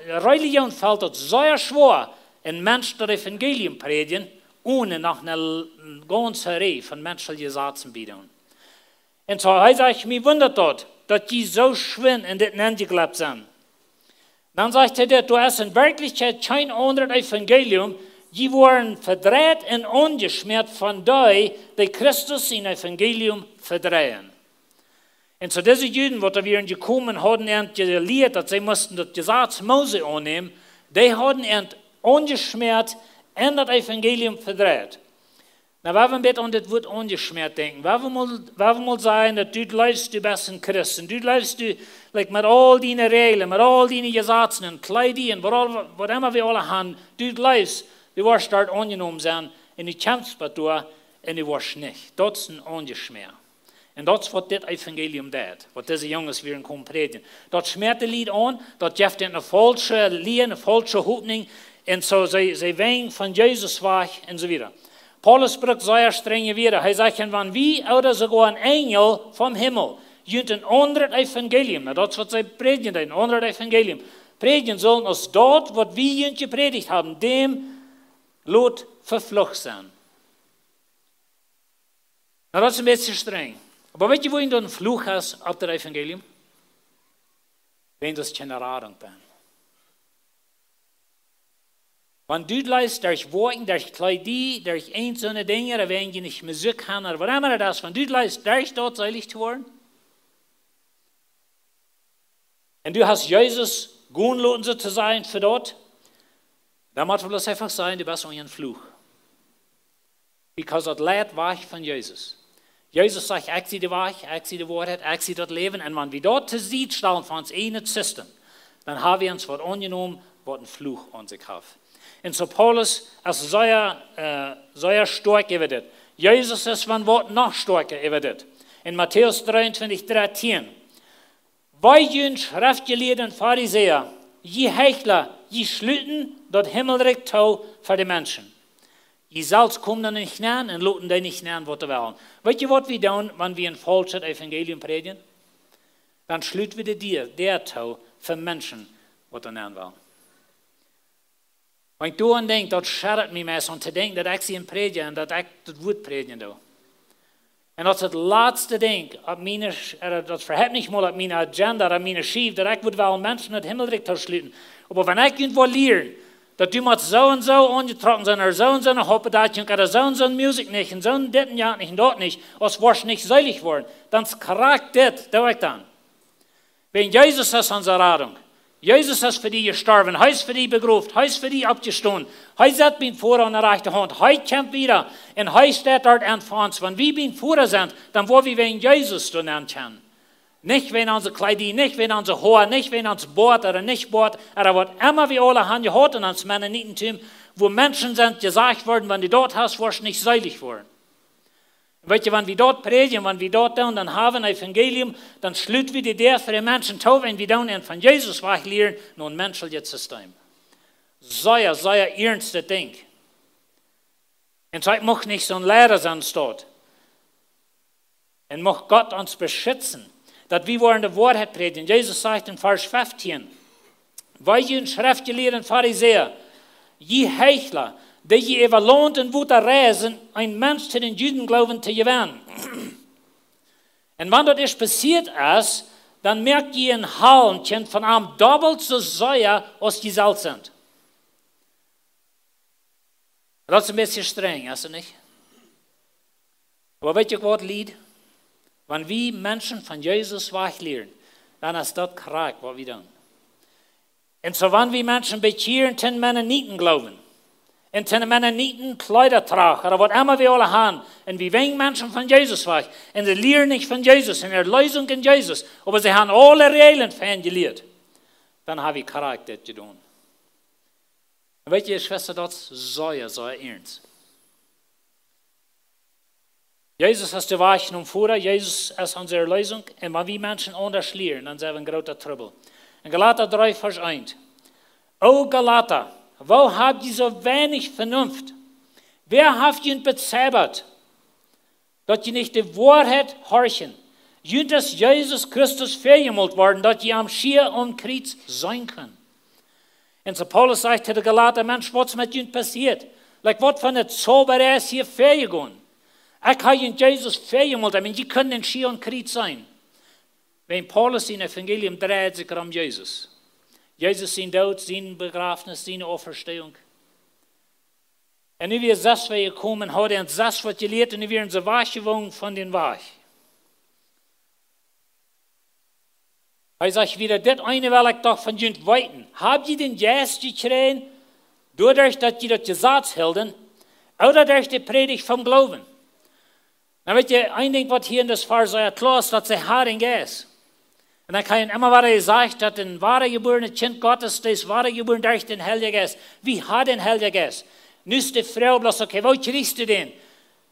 Religion valt het zeer zwaar in mensen dat evangelium predigen, ohne nog een ganze rij van menselijke zaken bieden. En zo hij zegt, mij wundert dat je zo schwind in dit ingeklept zijn. Dan zegt hij dat, du hast in Wirklichkeit kein anderes Evangelium, die worden verdreht en ongesmeerd van die Christus in Evangelium verdrehen. En zo deze Juden, wat er weer gekommen hadden en geleerd, dat zij moesten dat Gesetz Mose aannemen, die hadden het ongesmeerd en dat Evangelium verdreht. Nou, waar we een beetje aan dit woord ongesmeerd denken, waar we moeten zeggen dat du leefst, du best een Christen, du leefst, du like, met al die regelen, met al die gesetzen en kleding en wat immer we alle hebben, du leefst, du wirst dort ongenomen zijn en du kämpfst wat door en du wirst niet. Dat is een ongesmeerd. En dat is wat dit evangelium deed, wat deze jongens weer komen predigen. Dat smeert de lied aan, dat geeft een falsche leer, een falsche hoopning, en zo zij wengen van Jezus weg en zo weer. Paulus spreekt zeer strenge weer. Hij zegt, wanneer wie oder sogar een engel vom Himmel junt een ander evangelium, nou, dat is wat zij predigen, een ander evangelium, predigen zullen als dat wat wij junt gepredigt hebben, dem laat vervlucht zijn. Nou, dat is een beetje streng. Maar weet je waar je dan vloeg is op het evangelium? Wenn das keine Radung bin. Wenn du leist durch Worten, durch Kleidie, durch einzelne Dinge, oder wenn je nicht Musik haben, oder was immer das ist, wenn du leist durch dort seilig zu werden, und du hast Jesus gehen lassen, so zu sein für dort, dann muss es einfach sein, du bist ein Fluch. Because das Leid war von Jesus. Jesus sagt, ich zie de Wahrheit, ich zie de Wahrheit, ich zie das Leben. Und wenn wir dort zu sehen stellen von uns einen System, dann haben wir uns was angenommen, was ein Fluch an sich hat. Und so Paulus ist sehr stark über das. Jesus ist von Wort noch stärker über das. In Matthäus 23, 13. Weil jün Schriftgelehrten und Pharisäer, je Heuchler, je Schlüten, das Himmelreich tau für die Menschen. Je selbst kommen dann nicht näher und lassen die nicht näher, was sie wollen. Weißt du, was wir tun, wenn wir ein falsches Evangelium predigen? Dann schließen wir der Tau für Menschen, was sie näher wollen. Wenn ich daran denke, das schadet mich mehr, und zu denken, dass ich sie predige und dass ich das Wort predigen darf. Und das ist das letzte Ding, das verhält nicht mal auf meine Agenda, auf meine Schiff, dass ich will Menschen das Himmelreich schließen. Aber wenn ich irgendwo lehre, dass du mit so und so angetroffen sein, oder so und so eine Hoppedatchen, oder so und so eine Musik nicht, und so ein Ditten ja nicht, und dort nicht, als wirst nicht selig worden, dann kragt das, da ich dann. Wenn Jesus ist unsere Rettung, Jesus ist für die gestorben, er ist für die begraben, er ist für die abgestanden, er setzt mich vor an der rechten Hand, er kämpft wieder, und er steht dort an uns. Wenn wir bin vor sind, dann wollen wir wegen Jesus tun kennen. Nicht wegen unserer Kleidung, nicht wegen unserer Haar, nicht wegen unser Bord oder nicht Bord, oder was immer wir alle haben gehört in uns Mennonitentum, wo Menschen sind gesagt worden, wenn du dort hast, wirst du nicht selig worden. Weißt du, wenn wir dort predigen, wenn wir dort tun, dann haben ein Evangelium, dann schließen wir die für die Menschen tun, wenn wir dann von Jesus weglehren, nur ein menschliches System. Sehr, sehr ernstes Ding. Und so möchte nicht so ein Lehrer sein dort. Und möchte Gott uns beschützen, dass wir wollen die Wahrheit predigen. Jesus sagt in Vers 15, weil ihr Schriftgelehrten Pharisäer, je Heuchler, die je überlohnt und wuter reisen, ein Mensch zu den Juden glauben zu gewinnen. Und wenn das ist passiert ist, dann merkt ihr ein Halmchen von einem doppelt so säuer, als die Salz sind. Das ist ein bisschen streng, ist es nicht? Aber weet je wat lied? Wenn wir Menschen von Jesus weglehren, dann ist das krank, was wir tun. Und so wenn wir Menschen bekehren, dann Männer nicht glauben. Und dann Männer nicht Kleider tragen, oder was immer wir alle haben. Und wir wegen Menschen von Jesus weg. Und sie lehren nicht von Jesus, in der Lösung in Jesus. Aber sie haben alle Regeln von ihm gelehrt. Dann habe ich krank das getan. Und weet je, Schwester, das ist sehr ernst. Jesus ist die Wahrheit vor, Jesus ist unsere Lösung. Und wenn wir Menschen anders lehren, dann sind wir in großer Trouble. In Galater 3, Vers 1. O Galater, wo habt ihr so wenig Vernunft? Wer habt ihr bezaubert, dass ihr nicht die Wahrheit horchen? Jünt es Jesus Christus verjemmelt worden, dass ihr am Schier und Kreuz sein könnt. Und so Paulus sagt zu den Galater, Mensch, was ist mit jünt passiert? Was von der Zauberer ist hier vergegangen? Ich habe Jesus verjemmelt, aber die können in Schier und Kreuz sein. Wenn Paulus in Evangelium dreht sich um Jesus. Jesus sein Tod, sein Begrafnis, seine Auferstehung. Und nu wir das gekommen, hat uns das was gelehrt, und nu wir uns wachgewogen von den Wach. Er sagt wieder, das eine will ich doch von jünt weiten. Habt ihr den Geist gekriegt, dadurch, dass ihr das Gesetz hielten, oder durch die Predigt vom Glauben? Na weet je, ein Ding, was hier in das Vers sehr klar ist, dass sie Heiligen Geist. Und dann kann ich immer wieder sagen, dass ein wahre geborene Kind Gottes, das wahre geboren durch den Heiligen Geist. Wie hat den Heiligen Geist? Nu ist die Frau bloß, okay, wo kriegst du den?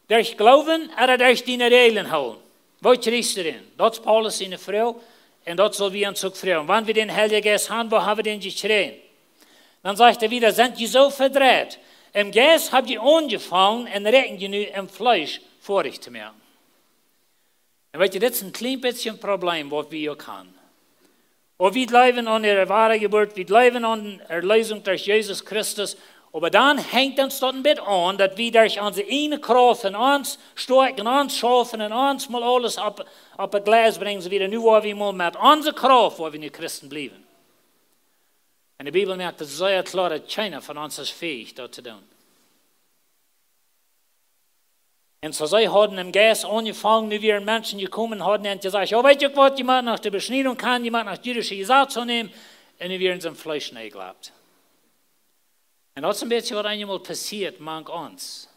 Durch Glauben oder durch deine Regeln holen? Wo kriegst du den? Das ist Paulus seine Frau und das soll wir uns auch fragen. Wann wir den Heiligen Geist haben, wo haben wir den gekriegt? Dann sagt er wieder, sind die so verdreht? Im Geist habt ihr angefangen und recken die nu im Fleisch vor dich zu merken. Und weet je, das ist ein klein bisschen Problem, was wir hier haben. Und wir leben an der wahren Geburt, wir leben an der Erlösung durch Jesus Christus, aber dann hängt uns das ein bisschen an, dass wir durch unsere eine Kraft und uns stärken, uns schaffen und uns mal alles auf ein Glas bringen, so wieder nur, wo wir mal mit unserer Kraft, wo wir nicht Christen bleiben. Und die Bibel merkt, es sehr klar, dass keiner von uns ist fähig, das zu tun. Und so sie haben im Geist angefangen, wie wir Menschen gekommen haben und gesagt, oh, weißt du was, jemand nach der Beschneidung kann, jemand nach jüdischer Gesetz nehmen, und wir in seinem Fleisch nicht geglaubt. Und das ist ein bisschen, was einmal passiert, mag uns.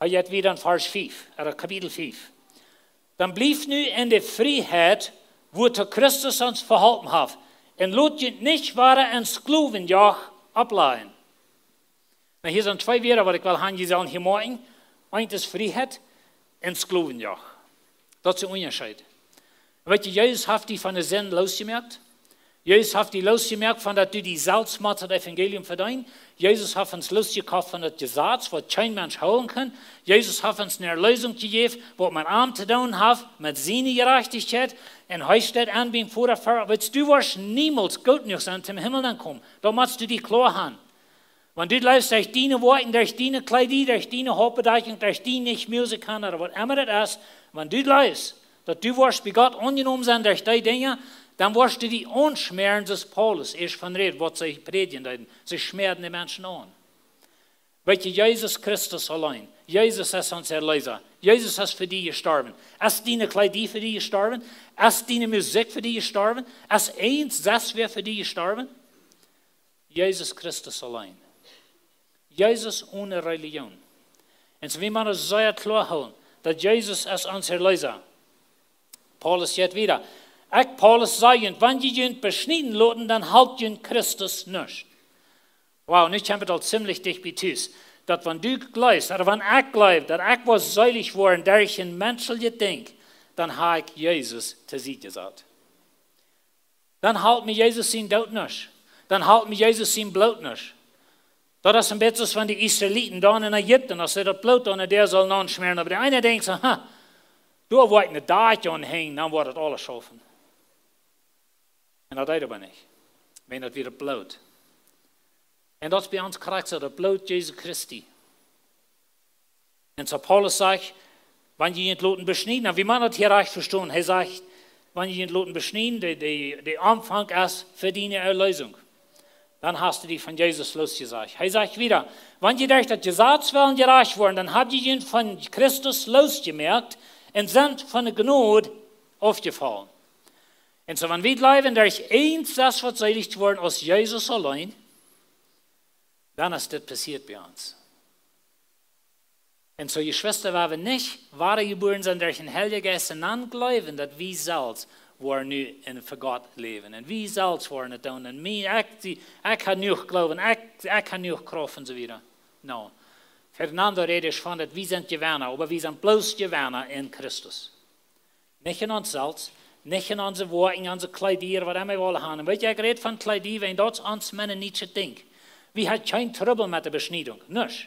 Jetzt wieder in Vers 5, oder Kapitel 5. Dann blieb nu in der Freiheit, wo der Christus uns verhalten hat, und lot je nicht wahre ins Skluvenjoch ableihen. Na, hier sind zwei Wörter, was ich will haben, die sollen hier morgen. Eins ist Freiheit und Skluvenjoch. Das ist der Unterschied. Weißt du, Jesus hat die von der Sinn losgemerkt. Jesus hat die losgemerkt, von dass du die Salzmatte des Evangeliums verdienst. Jesus hat uns losgekauft von dem Gesetz, was kein Mensch holen kann. Jesus hat uns eine Erlösung gegeben, was man arm zu tun hat, mit seiner Gerechtigkeit. Und heute steht an, beim Vorder, du wirst niemals gut genug sein, zum Himmel dann kommen. Da musst du die klar haben. Wenn du läufst durch deine Worte, durch deine Kleider, durch deine Hauptbedeckung, durch deine Musik oder was immer das ist, wenn du läufst, dass du wirst bei Gott angenommen sein durch die Dinge, dann wirst du die anschmieren, das Paulus erst von redet, was sie predigen. Sie schmieren die Menschen an. Weißt du, Jesus Christus allein, Jesus ist unser Erlöser. Jesus ist für die gestorben. Ist deine Kleider für die gestorben? Ist deine Musik für die gestorben? Ist eins, das wäre für die gestorben? Jesus Christus allein. Jesus ohne Religion. Und so wie man es sehr klar holen, dass Jesus ist unser Erlöser. Paulus sagt wieder, ich, Paulus, sage, wenn ihr ihn beschneiden lassen, dann halt ihr Christus nicht. Wow, und ich habe das ziemlich dicht betus, dass wenn du glaubst, oder wenn ich glaube, dass ich was seilig worden durch ein menschliches Ding, dann habe ich Jesus zu sich gesagt. Dann halt mir Jesus sein Tod nicht. Dann halt mir Jesus sein Blut nicht. Das ist ein bisschen von den Israeliten da in Ägypten, als sie das Blut an der soll nachschmieren. Aber der eine denkt so, du wollt eine Date anhängen, dann wird das alles schaffen. Und das geht aber nicht. Wenn das wieder Blut. Und das ist bei uns korrekt, das Blut Jesu Christi. Und so Paulus sagt, Wenn je het loten beschneiden, wie man das hier recht verstehen, er sagt, wenn je het loten beschneiden, der Anfang ist für deine Erlösung. Dann hast du die von Jesus losgesagt. Er sagt wieder, wenn ihr durch das Gesetzwillen gerecht worden, dann habt ihr ihn von Christus losgemerkt und sind von der Gnade aufgefallen. Und so, wenn wir bleiben durch eins, das was seilig worden aus Jesus allein, dann ist das passiert bei uns. Und so, ihr Schwester, weil wir nicht wahre geboren sind durch den Heiligen Geist und dann glauben, dass wir selbst waar nu in voor God leven. En wie zelfs worden het doen. En ik kan nu geloven, ik kan nu kracht en zo weer. Nou, Fernando redet van dat we zijn gewannen, aber we zijn bloos gewannen in Christus. Niet in onszelf, niet in onze woorden, onze kleidier, wat we willen hebben. Weet je, ik red van kleidier, wenn dat ons mannen niet zo denken. We hebben geen trouble met de besnijding, niks.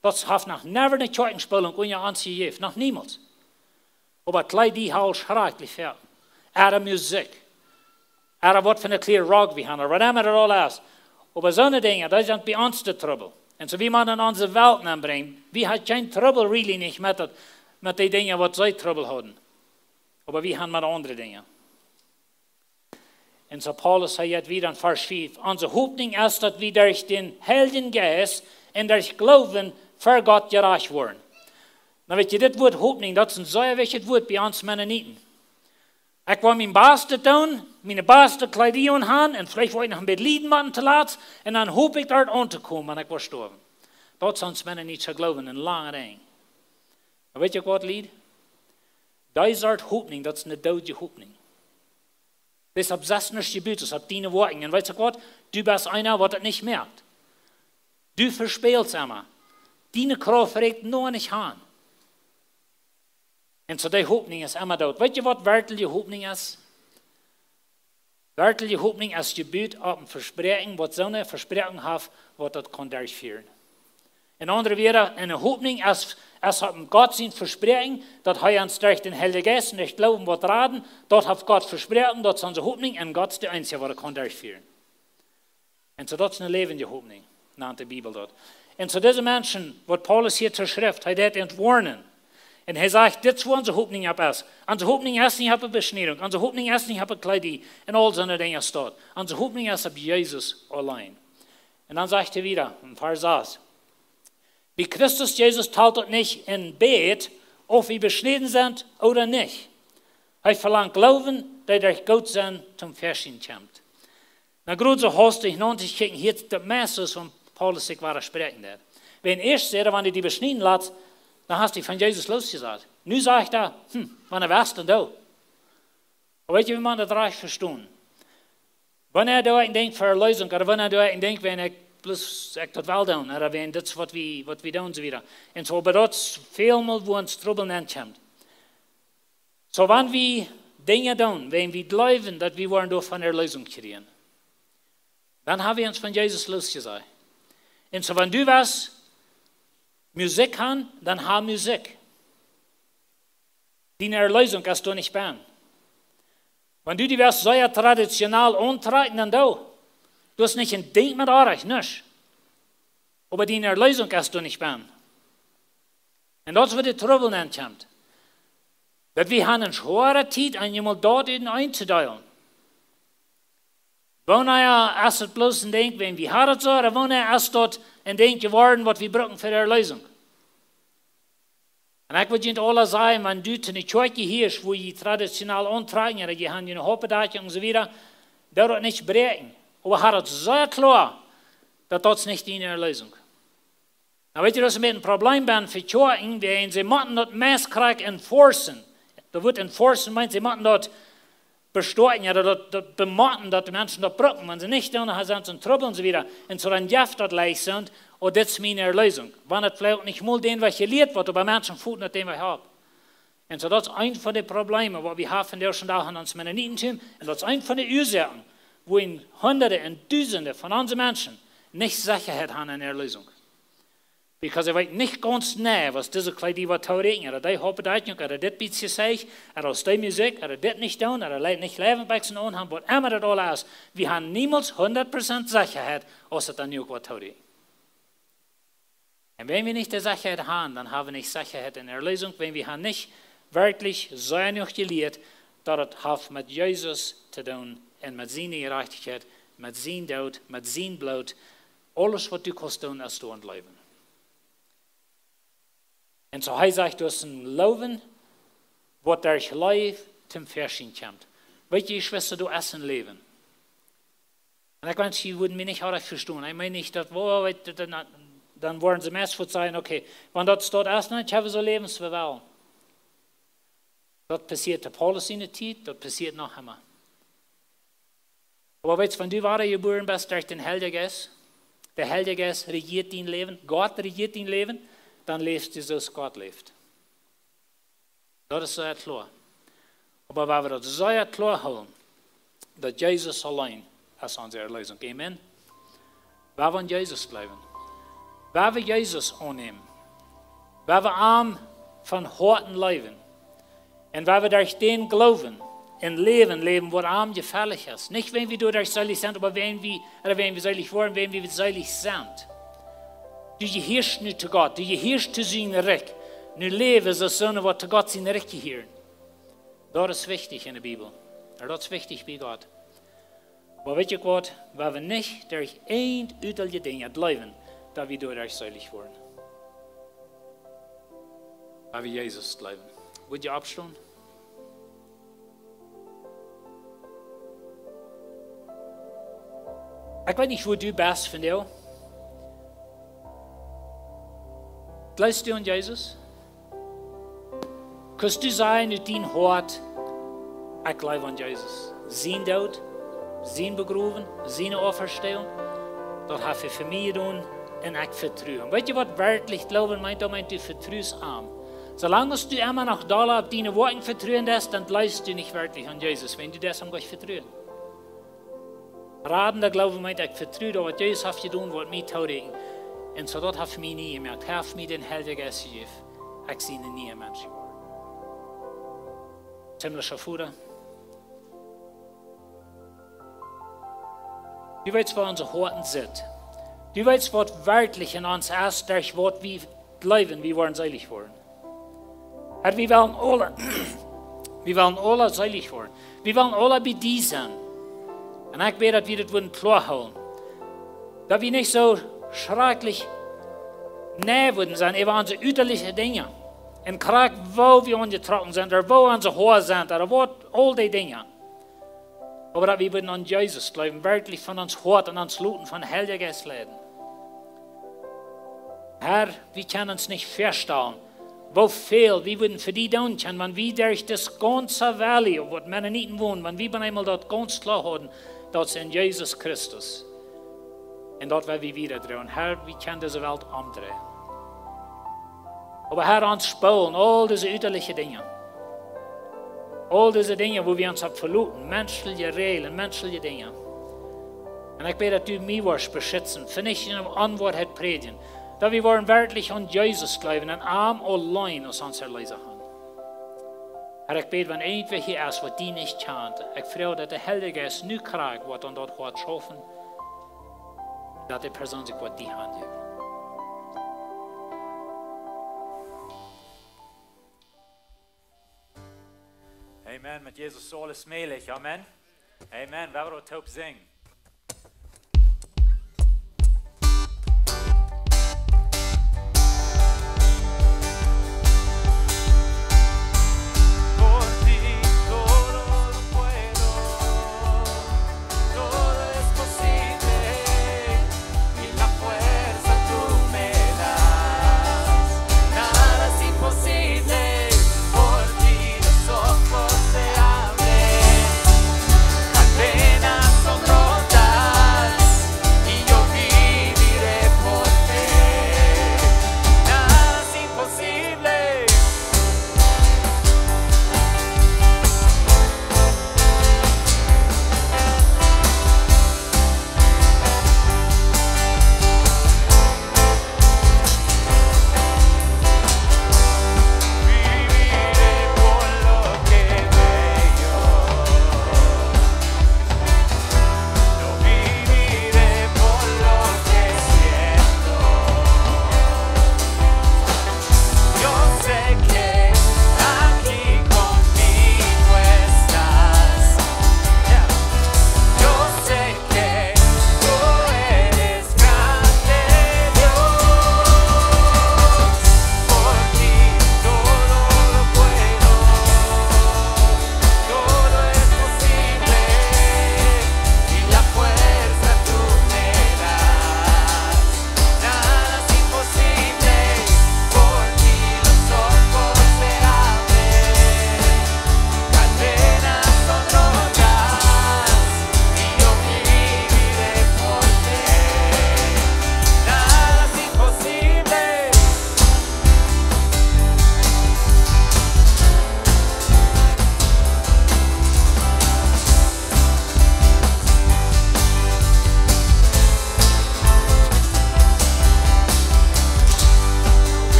Dat heeft nog never een keukenspulling in je aangegeven, nog niemand. Aber kleidier houdt schrijkelijk veel. Er muziek. Er wat van een clear rock we hebben, wat immer er al is. Aber zo'n dingen, dat is bij ons de trouble. En zo wie man in onze wereld aanbrengt, we hebben geen trouble really niet met die dingen wat zij trouble hadden. Aber we hebben met andere dingen. En zo Paulus zei het weer in vers 5. Onze hooping is dat we durch den Heiligen Geist en durch Glauben voor God gerecht worden. Nou weet je, dit woord hooping, dat is een zeer wichtig woord bij ons Mennoniten. Ik wil mijn beste doen, mijn beste kleding aan en vielleicht wil ik nog een beetje lieden maken te laat en dan hoop ik daar aan te komen en ik word sterven. Dat zijn mensen niet zo geloven in lange dingen. Maar weet je wat lied? Dat soort hooping, dat is een dode hooping. Dat is op 16 gebied, op 10 woorden. En weet je wat? Du bist einer, wat het niet merkt. Du verspeelst immer. Deine Kraft reikt nog niet aan. En zo die hooping is immer dood. Weet je wat werkelijke hooping is? Werkelijke hooping is gebuurd op een verspreking, wat zo'n verspreking heeft, wat dat kan durchführen. In andere woorden, een hooping is op een God zijn verspreking, dat hij ons durch den Heiligen Geist en durch Glauben wat raden, dat heeft God verspreking, dat is onze hooping en God is de enige wat kan durchführen. En zo dat is een levende hooping, naam de Bibel dat. En zo deze mensen, wat Paulus hier ter schrift, hij deed ontwarnen. En hij zegt, dit is wat onze hooping op is. Onze hooping is niet op een besneding. Onze hooping is niet op een kleding. En al zijn dingen staat. Onze hooping is op Jezus alleen. En dan zegt hij weer, in vers 6. Bij Christus Jezus telt het niet in bed, of we besneden zijn oder niet. Hij verlangt geloven, dat durch God zijn zum Verschieden komt. Nou, groot zo hastig, 90 kijken hier de meeste van Paulus zich waar spreken deed. Wenn eerst zeggen, wanneer die besneden laat, dan hast du van Jezus losgezet. Nu zegt hij, wanneer was dan dat? Weet je wie man dat recht verstaan? Wanneer doe ik denk voor Erlösung, of wanneer doe ik denk, wenn ik dat wel doen, of wenn dat is wat we doen, zo weer. En zo, maar dat is veelmaal wo ons trouble neemt. Zo, wanneer we dingen doen, wenn we geloven, dat we worden door van Erlösung krijgen, dan hebben we ons van Jezus losgezet. En zo, wanneer du was, Musik haben, dann hab Musik. Die Erlösung ist du nicht bein. Wenn du die wirst sehr traditionell antreten, dann du hast nicht ein Ding mit euch, nicht. Aber die Erlösung ist du nicht bein. Und das wird die Trouble nennt. Dass wir haben eine schwere Zeit, einmal dort einzuteilen. Wanneer is het bloos een denk, wenn we hadden zo, of wanneer is dat een denk geworden, wat we brauchen voor de Erlösung. En ik wil je alle zeggen, wenn du in de Kjoakj hier is, wo je traditioneel aantragen, en je hebt je hoppedagje en zo weer, dat het niet bereiken. Maar had het zo klaar, dat dat niet in de Erlösung. Nou weet je, dat is een probleem bij voor Kjoakj, wenn ze moeten dat meest krijgen enforcen. Dat wordt enforcen, meint ze moeten dat bestoten, ja, dat bematen, dat de mensen dat brauchen. Wenn sie nicht doen, dan zijn ze in trouble en zo weer. En zo dan jaft dat lijst zijn, oh, dit is mijn Erlösung. Wanneer het vielleicht niet mal den, wat geleerd wordt, aber mensen voeten dat den we hebben. En zo dat is een van de problemen, wat we hebben in deze dagen aan ons Mennonitentum. En dat is een van de ursachen, waarin honderden en duizenden van onze mensen niet zekerheid hebben in Erlösung. Because ik weet niet ganz nee, was deze kleding wat theoretisch, oder die hoppedagje, oder dit beetje zeg, oder aus die muziek, oder dit niet doen, oder niet leven bij zijn ogen, wat immer dat al is. We hebben niemals 100% zekerheid, als het dan nu ook wat theoretisch. Und wenn wir nicht die Sicherheit haben, dann haben wir nicht Sicherheit in der Erlösung. Wenn wir nicht wirklich so noch gelehrt, dass es hat mit Jesus zu tun und mit seiner Gerechtigkeit, mit seinem Tod, mit seinem Blut, alles, was du kannst tun, ist du und leben. Und so heißt es, du hast ein Leben, was durch Leib zum Verschieden kommt. Weißt du, Schwester, du hast ein Leben. Und ich weiß, sie würden mich nicht auch verstehen. Ich meine nicht, dass, dann wollen sie meistens sagen, okay, wenn das dort ist, ich habe so Lebensverwahl. Das passiert der Paulus in der Zeit, das passiert noch immer. Aber weißt du, wenn du wahre geboren bist durch den Heiligen Geist, der Heilige Geist regiert dein Leben, Gott regiert dein Leben, dann lebst du so, als Gott lebt. Das ist so klar. Aber wenn wir das so klar haben, dass Jesus allein ist unsere Erlösung. Amen. Wir wollen Jesus bleiben. Wir wollen Jesus annehmen. Wir wollen arm von harten leben. Und wenn wir durch den Glauben ein Leben, was arm gefährlich ist. Nicht, wenn wir durch selig sind, aber wenn wir selig wollen, wenn wir selig sind. Du gehörst nicht zu Gott, du gehörst zu seinem Recht. Nu leven so, was zu Gott sein Recht gehören. Das ist wichtig in der Bibel. Das ist wichtig bei Gott. Aber weet je Gott, wenn wir nicht durch einüterliche Dinge bleiben, da wir durch selig werden. Weil wir Jesus bleiben. Wollt ihr abstehen? Ich weiß nicht, wo du bist von dir. Glaubst du an Jesus? Kannst du sagen, in dein Hart, ich glaube an Jesus. Sein Tod, sein Begraben, seine Auferstehung, das hat für mich getan und ich vertraue. Weißt du, was wirklich Glauben meint? Da meint du vertrauensarm. Solange du immer noch da auf deine Worte vertrauen lässt, dann bleibst du nicht wirklich an Jesus, wenn du das am Gott vertrauen. Radender Glaube meint, ich vertraue, was Jesus hat getan, was mich taugen. Und so das hat für mich nie gemerkt. Er hat mir den Heiligen Geist gegeben. Ich sehe nie ein Mensch geworden. Himmlischer Vater, du weißt, wo unsere Horten sind. Du weißt, was wirklich in uns ist, durch was wir bleiben, wir wollen selig werden. Und wir wollen alle selig werden. Wir wollen alle bei dir sein. Und ich bete, dass wir das klar halten. Dass wir nicht so schrecklich näher würden sein über unsere üterlichen Dinge. Und Krieg, wo wir angetroffen sind, oder wo unsere Haare sind, oder wo all die Dinge. Aber dass wir würden an Jesus bleiben, wirklich von uns Hort und uns Luten von Heiligen Geist leiden. Herr, wir können uns nicht verstehen, wo viel wir würden für die tun können, wenn wir durch das ganze Valley, wo die Mennoniten wohnen, wenn wir einmal dort ganz klar haben, dass in Jesus Christus. Und dort werden wir wieder drehen. Herr, wir können diese Welt umdrehen. Aber Herr, uns spolen all diese üterlichen Dinge. All diese Dinge, wo wir uns haben verloren. Menschliche Regeln, menschliche Dinge. Und ich bete, dass du mich wirst beschützen. Für nicht in einer Antwort hat predigen. Dass wir wollen wirklich an Jesus glauben und arm allein aus unserer Leise haben. Herr, ich bete, wenn irgendwer hier ist, was die nicht kennt. Ich freue, dass der Heilige Geist nu kriegt, was an dort hat schaffen. Dass die Person sich was die Hand gibt. Amen. Met Jesus is alles möglich. Amen. Amen. We hebben het hoop zingen. Apenas son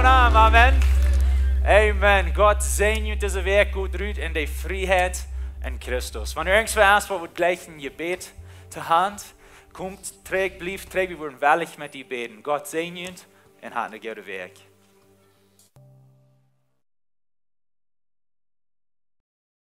gewoon aan, amen. Amen. Gott segnet diese Werk gut ruht in der Freiheit in Christus. Wenn du irgendwas wo wir gleich ein Gebet zur Hand kommt, trägt, wir wollen wellig mit dir beten. Gott segnet und hat eine gute Werk.